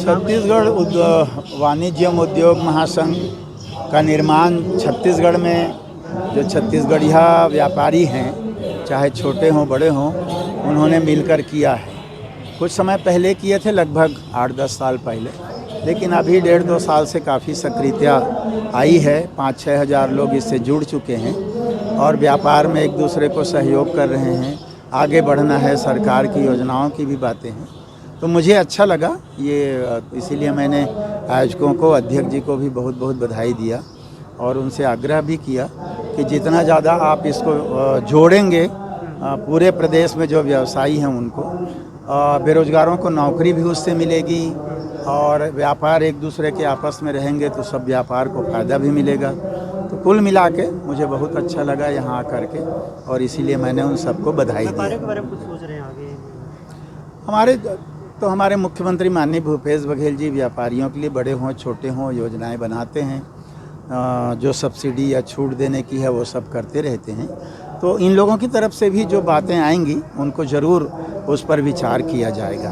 छत्तीसगढ़ वाणिज्यम उद्योग महासंघ का निर्माण छत्तीसगढ़ में जो छत्तीसगढ़िया व्यापारी हैं, चाहे छोटे हों बड़े हों, उन्होंने मिलकर किया है। कुछ समय पहले किए थे, लगभग 8-10 साल पहले, लेकिन अभी 1.5-2 साल से काफ़ी सक्रियता आई है। 5-6 हज़ार लोग इससे जुड़ चुके हैं और व्यापार में एक दूसरे को सहयोग कर रहे हैं। आगे बढ़ना है, सरकार की योजनाओं की भी बातें हैं, तो मुझे अच्छा लगा ये, इसीलिए मैंने आयोजकों को, अध्यक्ष जी को भी बहुत बहुत बधाई दिया और उनसे आग्रह भी किया कि जितना ज़्यादा आप इसको जोड़ेंगे, पूरे प्रदेश में जो व्यवसायी हैं उनको, बेरोजगारों को नौकरी भी उससे मिलेगी और व्यापार एक दूसरे के आपस में रहेंगे तो सब व्यापार को फ़ायदा भी मिलेगा। तो कुल मिला के मुझे बहुत अच्छा लगा यहाँ आकर के और इसीलिए मैंने उन सबको बधाई दी। व्यापारियों के बारे में कुछ सोच रहे हैं आगे? हमारे मुख्यमंत्री माननीय भूपेश बघेल जी व्यापारियों के लिए, बड़े हों छोटे हों, योजनाएं बनाते हैं। जो सब्सिडी या छूट देने की है वो सब करते रहते हैं। तो इन लोगों की तरफ से भी जो बातें आएंगी उनको ज़रूर उस पर विचार किया जाएगा।